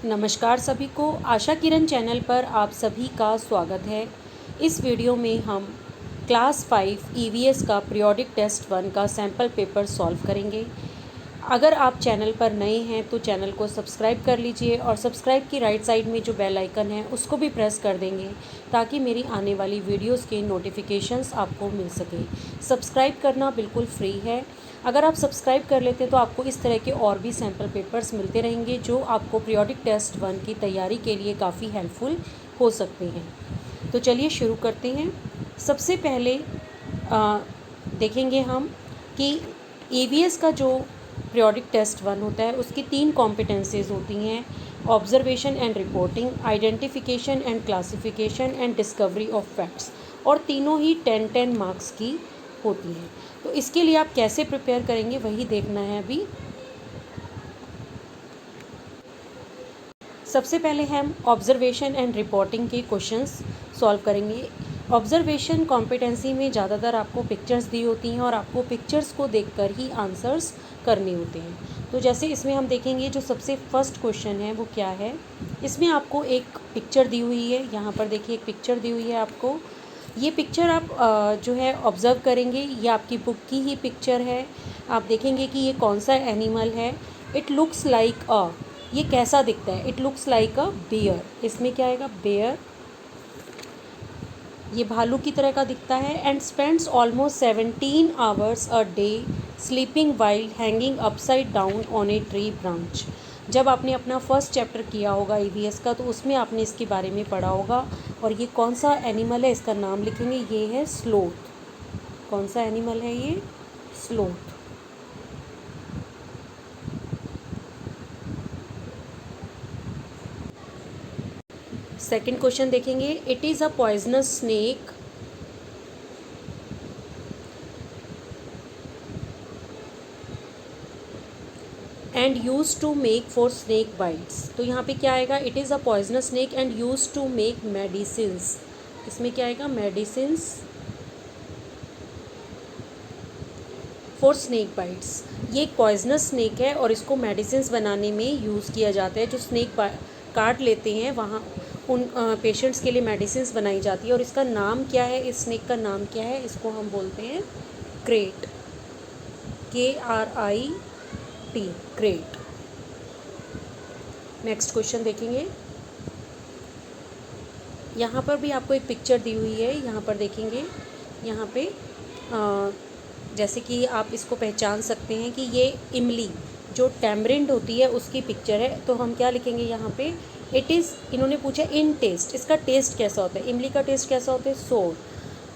नमस्कार सभी को, आशा किरण चैनल पर आप सभी का स्वागत है। इस वीडियो में हम क्लास 5 ईवीएस का पीरियोडिक टेस्ट 1 का सैम्पल पेपर सॉल्व करेंगे। अगर आप चैनल पर नए हैं तो चैनल को सब्सक्राइब कर लीजिए और सब्सक्राइब की राइट साइड में जो बेल आइकन है उसको भी प्रेस कर देंगे ताकि मेरी आने वाली वीडियोस के नोटिफिकेशंस आपको मिल सके। सब्सक्राइब करना बिल्कुल फ्री है। अगर आप सब्सक्राइब कर लेते हैं तो आपको इस तरह के और भी सैम्पल पेपर्स मिलते रहेंगे जो आपको पीरियोडिक टेस्ट 1 की तैयारी के लिए काफ़ी हेल्पफुल हो सकते हैं। तो चलिए शुरू करते हैं। सबसे पहले देखेंगे हम कि ईवीएस का जो पीरियोडिक टेस्ट 1 होता है उसकी 3 कॉम्पिटेंसीज होती हैं: observation and reporting, identification and classification and discovery of facts, और तीनों ही 10-10 मार्क्स की होती हैं। तो इसके लिए आप कैसे प्रिपेयर करेंगे वही देखना है अभी। सबसे पहले हम ऑब्जर्वेशन एंड रिपोर्टिंग के क्वेश्चंस सॉल्व करेंगे। ऑब्जर्वेशन कॉम्पिटेंसी में ज़्यादातर आपको पिक्चर्स दी होती हैं और आपको पिक्चर्स को देखकर ही आंसर्स करने होते हैं। तो जैसे इसमें हम देखेंगे जो सबसे फर्स्ट क्वेश्चन है वो क्या है। इसमें आपको एक पिक्चर दी हुई है, यहाँ पर देखिए एक पिक्चर दी हुई है आपको। ये पिक्चर आप जो है ऑब्ज़र्व करेंगे, ये आपकी बुक की ही पिक्चर है। आप देखेंगे कि ये कौन सा एनिमल है। इट लुक्स लाइक अ, ये कैसा दिखता है, it looks like a bear. इसमें क्या आएगा, बेयर। ये भालू की तरह का दिखता है। And spends almost 17 hours a day sleeping while hanging upside down on a tree branch. जब आपने अपना फर्स्ट चैप्टर किया होगा ईवीएस का तो उसमें आपने इसके बारे में पढ़ा होगा। और ये कौन सा एनिमल है इसका नाम लिखेंगे, ये है स्लोथ। कौन सा एनिमल है ये, स्लोथ। सेकंड क्वेश्चन देखेंगे। It is a poisonous snake and use to make for snake bites. तो यहाँ पे क्या आएगा, it is a poisonous snake and use to make medicines. इसमें क्या आएगा, मेडिसिन्स फॉर स्नेक बाइट्स। ये एक पॉइजनस स्नेक है और इसको मेडिसिन्स बनाने में यूज़ किया जाता है। जो स्नेक काट लेते हैं वहाँ उन पेशेंट्स के लिए मेडिसिन्स बनाई जाती है। और इसका नाम क्या है, इस स्नेक का नाम क्या है, इसको हम बोलते हैं crate, KRIT, crate. Next question देखेंगे। यहाँ पर भी आपको एक पिक्चर दी हुई है, यहाँ पर देखेंगे। यहाँ पे जैसे कि आप इसको पहचान सकते हैं कि ये इमली जो टैमरिंड होती है उसकी पिक्चर है। तो हम क्या लिखेंगे यहाँ पे, इट इज़, इन्होंने पूछा इन टेस्ट, इसका टेस्ट कैसा होता है, इमली का टेस्ट कैसा होता है, सोर।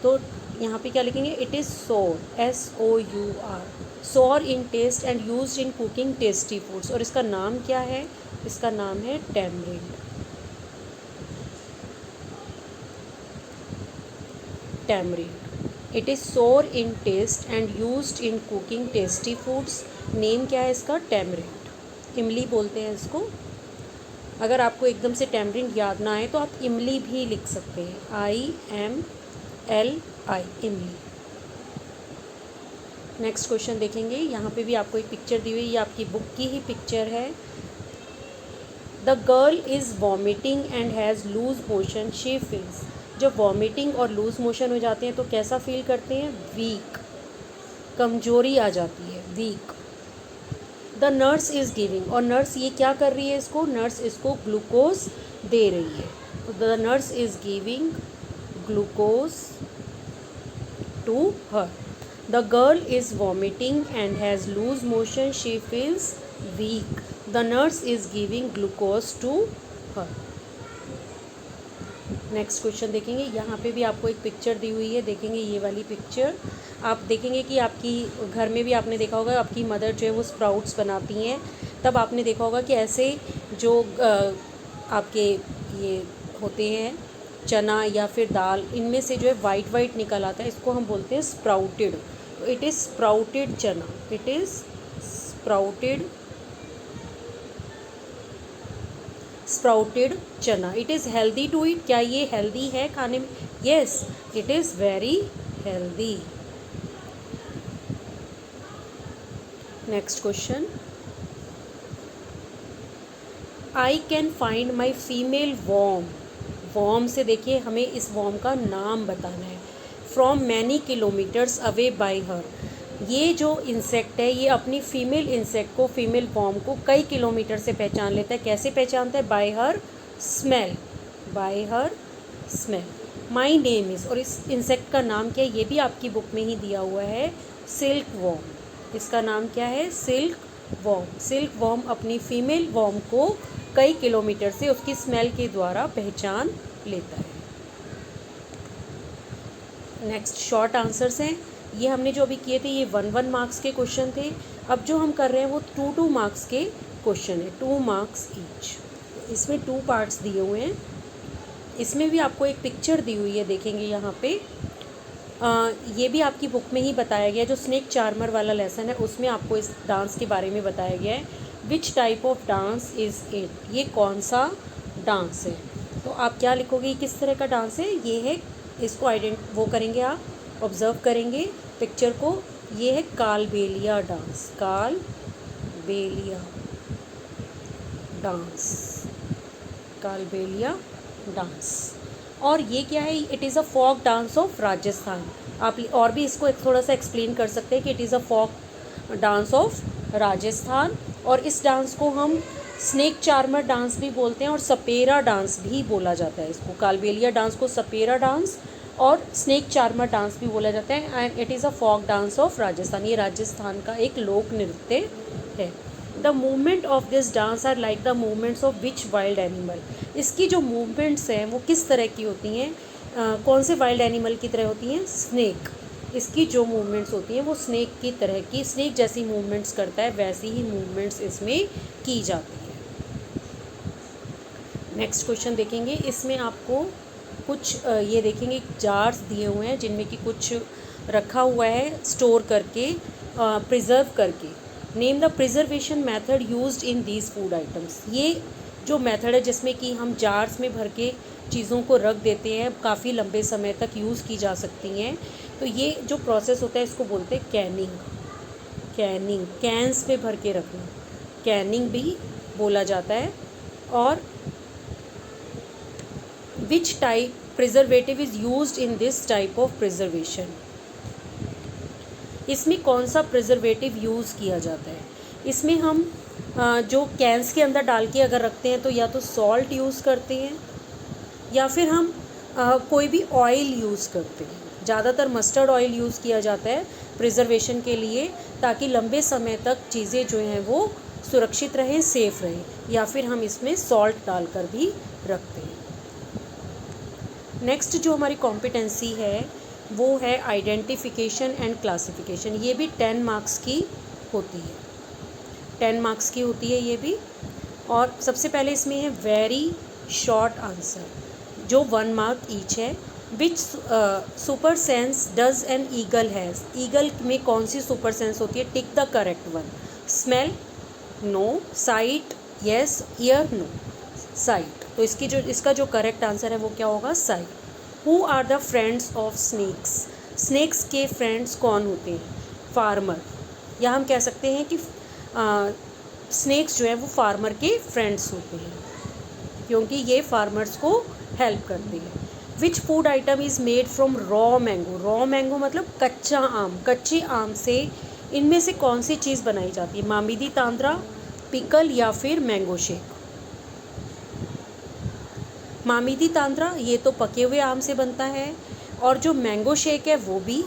तो यहाँ पे क्या लिखेंगे, it is sour, SOUR, sour in taste and used in cooking tasty foods. और इसका नाम क्या है, इसका नाम है tamarind. Tamarind, it is sour in taste and used in cooking tasty foods. Name क्या है इसका, टैमरिंड, इमली बोलते हैं इसको। अगर आपको एकदम से टैमरिंड याद ना आए तो आप इमली भी लिख सकते हैं, IMLI, इमली। नेक्स्ट क्वेश्चन देखेंगे। यहाँ पे भी आपको एक पिक्चर दी हुई है, ये आपकी बुक की ही पिक्चर है। The girl is vomiting and has loose motion, she feels. जब वॉमिटिंग और लूज मोशन हो जाते हैं तो कैसा फील करते हैं, वीक, कमजोरी आ जाती है, weak. The nurse is giving, और नर्स ये क्या कर रही है इसको, नर्स इसको ग्लूकोज दे रही है। तो the nurse is giving glucose to her. The girl is vomiting and has loose motion, she feels weak. The nurse is giving glucose to her. Next question देखेंगे। यहाँ पे भी आपको एक पिक्चर दी हुई है, देखेंगे ये वाली पिक्चर। आप देखेंगे कि आपकी घर में भी आपने देखा होगा आपकी मदर जो है वो स्प्राउट्स बनाती हैं। तब आपने देखा होगा कि ऐसे जो आपके ये होते हैं चना या फिर दाल, इनमें से जो है वाइट वाइट निकल आता है, इसको हम बोलते हैं स्प्राउटेड। तो it is sprouted chana, it is sprouted chana. It is healthy to eat, क्या ये हेल्दी है खाने में, yes, it is very healthy. Next question, I can find my female worm. Worm से देखिए हमें इस वॉर्म का नाम बताना है। From many kilometres away by her. ये जो इंसेक्ट है ये अपनी फीमेल इंसेक्ट को, फीमेल वॉर्म को कई किलोमीटर से पहचान लेता है। कैसे पहचानता है? Bye her smell, bye her smell. My name is, और इस इंसेक्ट का नाम क्या है ये भी आपकी बुक में ही दिया हुआ है, सिल्क वॉर्म। इसका नाम क्या है? Silk worm. सिल्क वॉर्म अपनी फीमेल वॉर्म को कई किलोमीटर से उसकी स्मेल के द्वारा पहचान लेता है। नेक्स्ट शॉर्ट आंसर्स हैं। ये हमने जो अभी किए थे ये 1 मार्क्स के क्वेश्चन थे। अब जो हम कर रहे हैं वो 2 मार्क्स के क्वेश्चन है, 2 मार्क्स ईच। इसमें 2 पार्ट्स दिए हुए हैं। इसमें भी आपको एक पिक्चर दी हुई है, देखेंगे यहाँ पे। ये भी आपकी बुक में ही बताया गया है। जो स्नेक चार्मर वाला लेसन है उसमें आपको इस डांस के बारे में बताया गया है। Which type of dance is it? ये कौन सा डांस है? तो आप क्या लिखोगे, किस तरह का डांस है ये है? इसको वो करेंगे, आप ऑब्ज़र्व करेंगे पिक्चर को। ये है Kalbelia dance, Kalbelia dance, Kalbelia dance. और ये क्या है? It is a folk dance of Rajasthan. आप और भी इसको थोड़ा सा एक्सप्लेन कर सकते हैं कि it is a folk dance of Rajasthan. और इस डांस को हम स्नेक चार्मर डांस भी बोलते हैं और सपेरा डांस भी बोला जाता है। इसको कालबेलिया डांस को सपेरा डांस और स्नेक चार्मर डांस भी बोला जाता है। And it is a folk dance of Rajasthan. ये राजस्थान का एक लोक नृत्य है। The movement of this dance are like the movements of which wild animal? इसकी जो मूवमेंट्स हैं वो किस तरह की होती हैं? कौन से वाइल्ड एनिमल की तरह होती हैं? स्नेक। इसकी जो मूवमेंट्स होती हैं वो स्नेक की तरह की, स्नेक जैसी मूवमेंट्स करता है, वैसी ही मूवमेंट्स इसमें की जाती है। नेक्स्ट क्वेश्चन देखेंगे। इसमें आपको कुछ ये देखेंगे जार्स दिए हुए हैं जिनमें कि कुछ रखा हुआ है स्टोर करके, प्रिजर्व करके। Name the preservation method used in these food items. ये जो मेथड है जिसमें कि हम जार्स में भर के चीज़ों को रख देते हैं, काफ़ी लंबे समय तक यूज़ की जा सकती हैं। तो ये जो प्रोसेस होता है इसको बोलते हैं कैनिंग। कैनिंग, कैंस में भर के रखना, कैनिंग भी बोला जाता है। और which type preservative is used in this type of preservation? इसमें कौन सा प्रिजर्वेटिव यूज़ किया जाता है? इसमें हम जो कैंस के अंदर डाल के अगर रखते हैं तो या तो सॉल्ट यूज़ करते हैं या फिर हम कोई भी ऑयल यूज़ करते हैं। ज़्यादातर मस्टर्ड ऑयल यूज़ किया जाता है प्रिजर्वेशन के लिए, ताकि लंबे समय तक चीज़ें जो हैं वो सुरक्षित रहें, सेफ़ रहें। या फिर हम इसमें सॉल्ट डालकर भी रखते हैं। नेक्स्ट जो हमारी कॉम्पिटेंसी है वो है आइडेंटिफिकेशन एंड क्लासिफिकेशन। ये भी 10 मार्क्स की होती है, 10 मार्क्स की होती है ये भी। और सबसे पहले इसमें है वेरी शॉर्ट आंसर, जो 1 मार्क ईच है। Which super sense does an eagle has? Eagle में कौन सी सुपर सेंस होती है? Tick the correct one. Smell? No. Sight? Yes. Ear? No. Sight. तो इसका जो करेक्ट आंसर है वो क्या होगा? Sight. Who are the friends of snakes? Snakes के फ्रेंड्स कौन होते हैं? फार्मर। या हम कह सकते हैं कि स्नेक्स जो है वो फार्मर के फ्रेंड्स होते हैं, क्योंकि ये फार्मर्स को हेल्प करते हैं। Which food item is made from raw mango? Raw mango मतलब कच्चा आम, कच्चे आम से इनमें से कौन सी चीज़ बनाई जाती है? मामीदी तांद्रा, पिकल या फिर मैंगो शेक? मामीदी तांद्रा ये तो पके हुए आम से बनता है, और जो मैंगो शेक है वो भी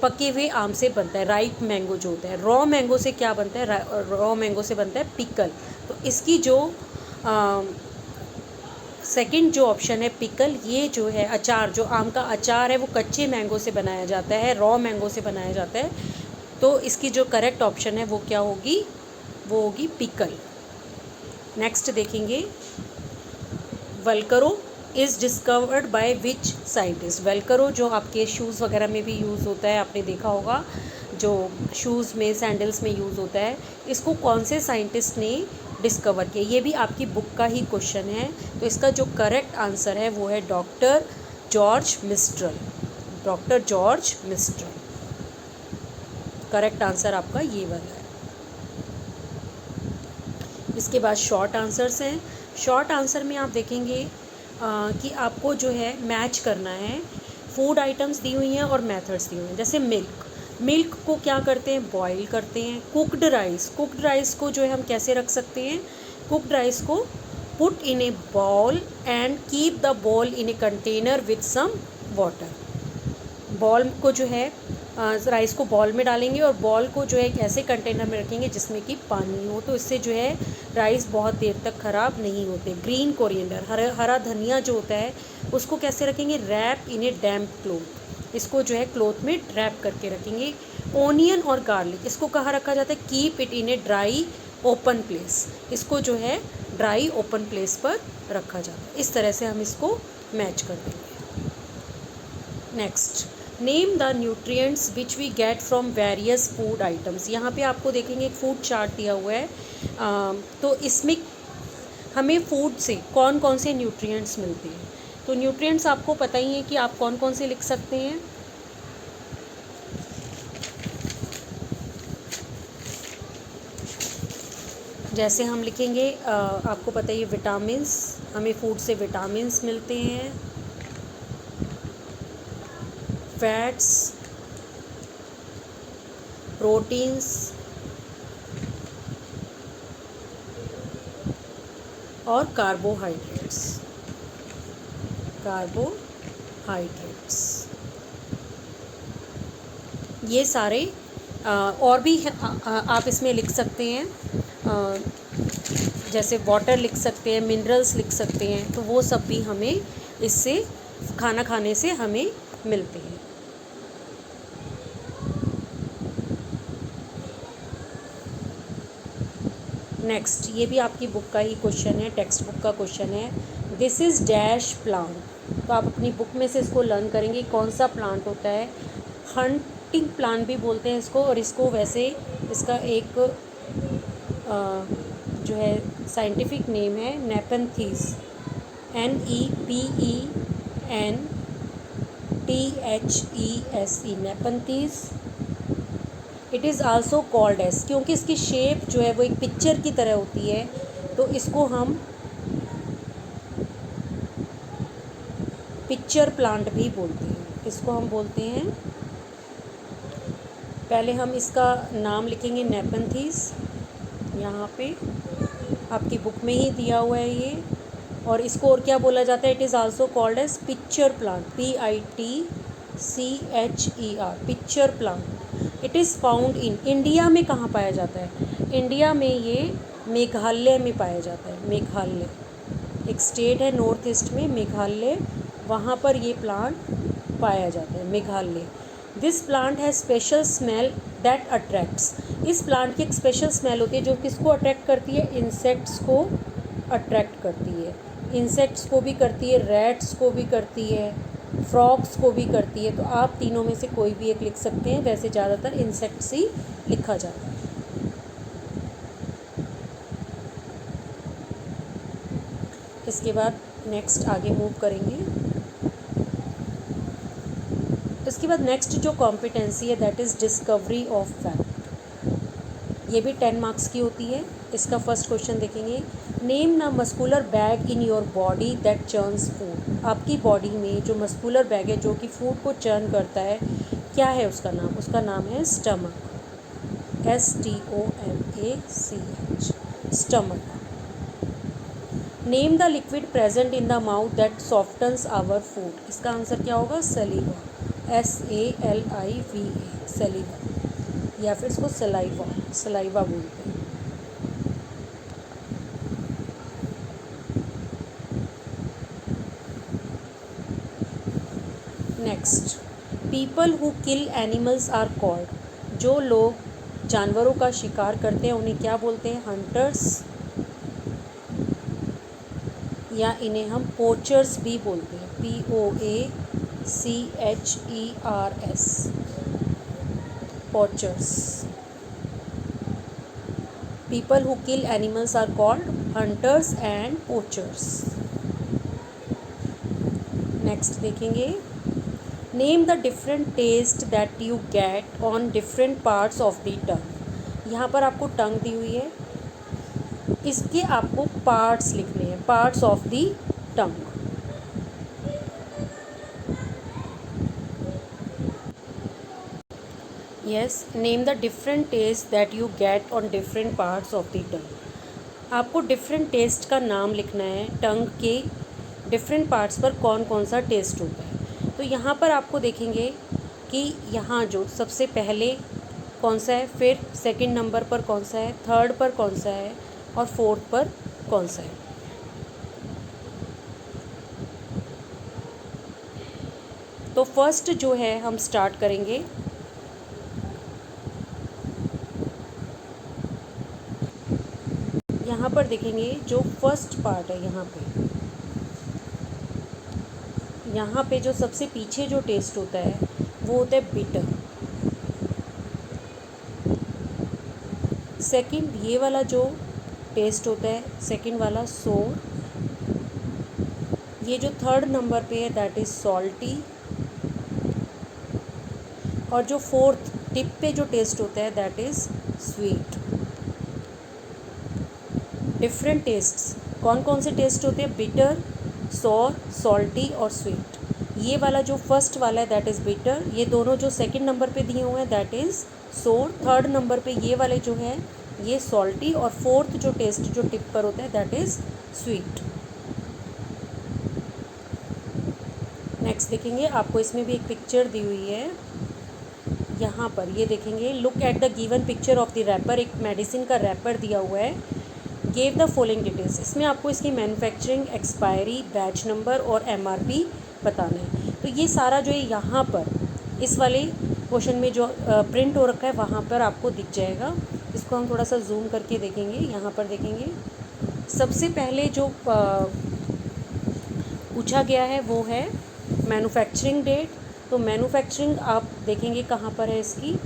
पके हुए आम से बनता है, राइप मैंगो जो होता है। रॉ मैंगो से क्या बनता है? रॉ मैंगो से बनता है पिकल। तो इसकी जो सेकंड जो ऑप्शन है पिकल, ये जो है अचार, जो आम का अचार है वो कच्चे मैंगो से बनाया जाता है, रॉ मैंगो से बनाया जाता है। तो इसकी जो करेक्ट ऑप्शन है वो क्या होगी? वो होगी पिकल। नेक्स्ट देखेंगे, Velcro is discovered by which scientist? Velcro जो आपके शूज़ वगैरह में भी यूज़ होता है, आपने देखा होगा, जो शूज़ में, सैंडल्स में यूज़ होता है, इसको कौन से साइंटिस्ट ने डिस्कवर किया? ये भी आपकी बुक का ही क्वेश्चन है। तो इसका जो करेक्ट आंसर है वो है doctor George mistral. Doctor George mistral correct answer आपका ये वाला है। इसके बाद शॉर्ट आंसर्स हैं। शॉर्ट आंसर में आप देखेंगे कि आपको जो है मैच करना है। फूड आइटम्स दी हुई हैं और मेथड्स दी हुई हैं। जैसे मिल्क को क्या करते हैं, बॉईल करते हैं। कुक्ड राइस को जो है हम कैसे रख सकते हैं, कुक्ड राइस को put in a ball and keep the ball in a container with some water. Ball को जो है राइस को बॉल में डालेंगे और बॉल को जो है एक ऐसे कंटेनर में रखेंगे जिसमें कि पानी हो, तो इससे जो है राइस बहुत देर तक ख़राब नहीं होते। ग्रीन कोरिएंडर, हरा धनिया जो होता है उसको कैसे रखेंगे, rap in A damp cloth. इसको जो है क्लोथ में रैप करके रखेंगे। ओनियन और गार्लिक, इसको कहाँ रखा जाता है, keep it in a dry open place. इसको जो है ड्राई ओपन प्लेस पर रखा जाता है। इस तरह से हम इसको मैच कर देंगे। Next, name the nutrients which we get from various food items. यहाँ पे आपको देखेंगे एक फूड चार्ट दिया हुआ है, तो इसमें हमें फूड से कौन कौन से न्यूट्रिएंट्स मिलते हैं। तो न्यूट्रिएंट्स आपको पता ही है कि आप कौन कौन से लिख सकते हैं। जैसे हम लिखेंगे, आपको पता ही है विटामिन्स, हमें फूड से विटामिन्स मिलते हैं। फैट्स, प्रोटीन्स और कार्बोहाइड्रेट्स। ये सारे और भी आप इसमें लिख सकते हैं, जैसे वाटर लिख सकते हैं, मिनरल्स लिख सकते हैं, तो वो सब भी हमें इससे खाना खाने से हमें मिलते हैं। नेक्स्ट, ये भी आपकी बुक का ही क्वेश्चन है, टेक्स्ट बुक का क्वेश्चन है। This is dash plant. तो आप अपनी बुक में से इसको लर्न करेंगे कौन सा प्लांट होता है। हंटिंग प्लांट भी बोलते हैं इसको, और इसको वैसे इसका एक जो है साइंटिफिक नेम है Nepenthes, NEPENTHESE, Nepenthes. It is also called as, क्योंकि इसकी शेप जो है वो एक पिक्चर की तरह होती है, तो इसको हम पिक्चर प्लांट भी बोलते हैं। इसको हम बोलते हैं, पहले हम इसका नाम लिखेंगे नेपेंथीस, यहाँ पे आपकी बुक में ही दिया हुआ है ये। और इसको और क्या बोला जाता है, it is also called as pitcher plant, PITCHER, pitcher plant. It is found in, India में कहाँ पाया जाता है, इंडिया में ये मेघालय में पाया जाता है। मेघालय एक स्टेट है नॉर्थ ईस्ट में, मेघालय, वहाँ पर ये प्लांट पाया जाता है, Meghalaya. This plant has special smell that attracts. इस प्लांट की एक स्पेशल स्मेल होती है जो किसको अट्रैक्ट करती है, इंसेक्ट्स को अट्रैक्ट करती है। इंसेक्ट्स को भी करती है, रैट्स को भी करती है, फ्रॉग्स को भी करती है। तो आप तीनों में से कोई भी एक लिख सकते हैं, वैसे ज़्यादातर इंसेक्ट्स ही लिखा जाता है। इसके बाद नेक्स्ट आगे मूव करेंगे। इसके बाद नेक्स्ट जो कॉम्पिटेंसी है that is discovery of fact. ये भी 10 मार्क्स की होती है। इसका फर्स्ट क्वेश्चन देखेंगे, name the muscular bag in your body that churns food. आपकी बॉडी में जो मस्कुलर बैग है जो कि फूड को चर्न करता है, क्या है उसका नाम, उसका नाम है stomach, STOMACH, stomach. Name the liquid present in the mouth that softens our food. इसका आंसर क्या होगा, सलीवा, SALIVA, सलीवा, या फिर इसको सलाइवा बोलते हैं। Next, people who kill animals are called. जो लोग जानवरों का शिकार करते हैं उन्हें क्या बोलते हैं, हंटर्स, या इन्हें हम पोचर्स भी बोलते हैं, POACHERS, poachers. People who kill animals are called hunters and poachers. Next देखेंगे, name the different taste that you get on different parts of the tongue. यहाँ पर आपको टंग दी हुई है, इसके आपको पार्ट्स लिखने हैं। parts of the tongue. Yes, name the different taste that you get on different parts of the tongue. आपको डिफरेंट टेस्ट का नाम लिखना है, टंग के डिफरेंट पार्ट्स पर कौन कौन सा टेस्ट होता है। तो यहाँ पर आपको देखेंगे कि यहाँ जो सबसे पहले कौन सा है, फिर सेकंड नंबर पर कौन सा है, थर्ड पर कौन सा है और फोर्थ पर कौन सा है। तो फर्स्ट जो है हम स्टार्ट करेंगे, यहाँ पर देखेंगे जो फर्स्ट पार्ट है, यहाँ पे जो सबसे पीछे जो टेस्ट होता है वो होता है बिटर। सेकंड ये वाला जो टेस्ट होता है, सेकंड वाला सोर। ये जो थर्ड नंबर पे है दैट इज़ सॉल्टी। और जो फोर्थ टिप पे जो टेस्ट होता है that is sweet. Different tests, कौन कौन से टेस्ट होते हैं, बिटर, सॉर, सॉल्टी और स्वीट। ये वाला जो फर्स्ट वाला है दैट इज़ बिटर, ये दोनों जो सेकंड नंबर पे दिए हुए हैं दैट इज़ सोर, थर्ड नंबर पे ये वाले जो है ये सॉल्टी, और फोर्थ जो टेस्ट जो टिप पर होता है दैट इज़ स्वीट। नेक्स्ट देखेंगे, आपको इसमें भी एक पिक्चर दी हुई है, यहाँ पर ये देखेंगे, look at the given picture of the wrapper. एक मेडिसिन का रैपर दिया हुआ है, गेव द फॉलोइंग डिटेल्स। इसमें आपको इसकी मैन्युफैक्चरिंग, एक्सपायरी, बैच नंबर और एमआरपी बताना है। तो ये सारा जो है यहाँ पर इस वाले क्वेश्चन में जो प्रिंट हो रखा है वहाँ पर आपको दिख जाएगा। इसको हम थोड़ा सा जूम करके देखेंगे। यहाँ पर देखेंगे सबसे पहले जो पूछा गया है वो है मैन्युफैक्चरिंग डेट। तो मैन्युफैक्चरिंग आप देखेंगे कहाँ पर है इसकी,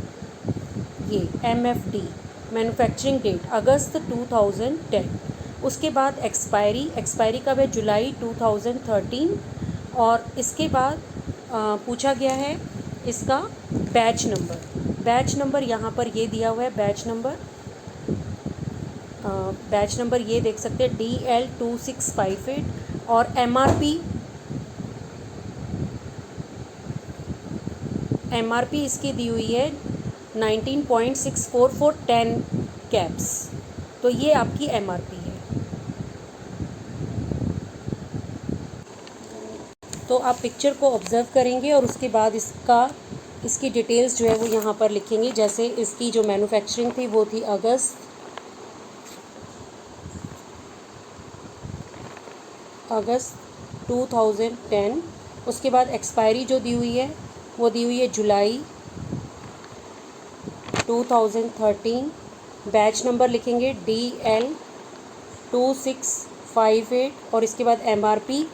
ये MFD मैन्युफैक्चरिंग डेट अगस्त 2010। उसके बाद एक्सपायरी कब है, जुलाई 2013। और इसके बाद पूछा गया है इसका बैच नंबर यहाँ पर ये दिया हुआ है, बैच नंबर ये देख सकते हैं DL2658। और एमआरपी इसकी दी हुई है 19.64 for 10 कैप्स। तो ये आपकी एमआरपी है। तो आप पिक्चर को ऑब्ज़र्व करेंगे और उसके बाद इसकी डिटेल्स जो है वो यहाँ पर लिखेंगे। जैसे इसकी जो मैन्युफैक्चरिंग थी वो थी अगस्त 2010। उसके बाद एक्सपायरी जो दी हुई है वो दी हुई है जुलाई 2013। बैच नंबर लिखेंगे DL2658 और इसके बाद एमआरपी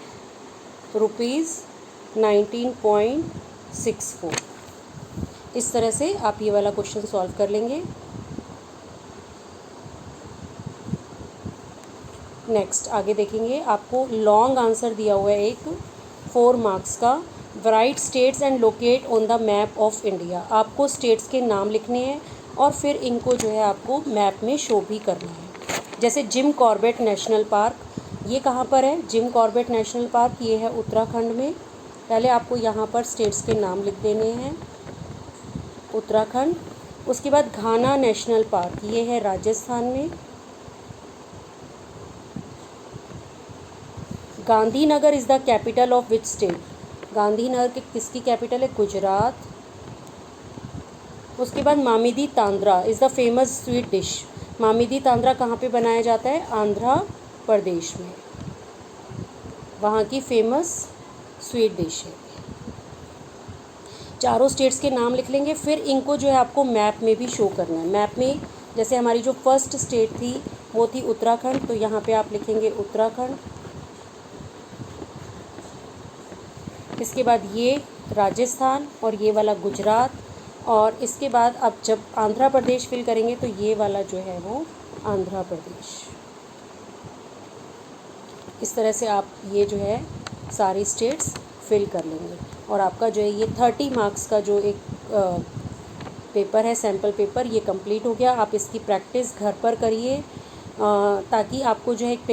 ₹19.64। इस तरह से आप ये वाला क्वेश्चन सॉल्व कर लेंगे। नेक्स्ट आगे देखेंगे, आपको लॉन्ग आंसर दिया हुआ है एक 4 मार्क्स का। Right states and locate on the map of India. आपको स्टेट्स के नाम लिखने हैं और फिर इनको जो है आपको मैप में शो भी करना है। जैसे जिम कॉर्बेट नेशनल पार्क, ये कहाँ पर है, जिम कॉर्बेट नेशनल पार्क ये है उत्तराखंड में। पहले आपको यहाँ पर स्टेट्स के नाम लिख देने हैं, उत्तराखंड। उसके बाद घाना नेशनल पार्क ये है राजस्थान में। Gandhinagar is the capital of which state, Gandhinagar किसकी कैपिटल है, गुजरात। उसके बाद Mamidi Tandra is the famous sweet dish, Mamidi Tandra कहाँ पे बनाया जाता है, आंध्र प्रदेश में, वहाँ की फेमस स्वीट डिश है। चारों स्टेट्स के नाम लिख लेंगे, फिर इनको जो है आपको मैप में भी शो करना है। मैप में जैसे हमारी जो फर्स्ट स्टेट थी वो थी उत्तराखंड, तो यहाँ पे आप लिखेंगे उत्तराखंड। इसके बाद ये राजस्थान और ये वाला गुजरात। और इसके बाद अब जब आंध्र प्रदेश फिल करेंगे तो ये वाला जो है वो आंध्र प्रदेश। इस तरह से आप ये जो है सारी स्टेट्स फिल कर लेंगे और आपका जो है ये 30 मार्क्स का जो एक पेपर है, सैम्पल पेपर, ये कंप्लीट हो गया। आप इसकी प्रैक्टिस घर पर करिए ताकि आपको जो है एक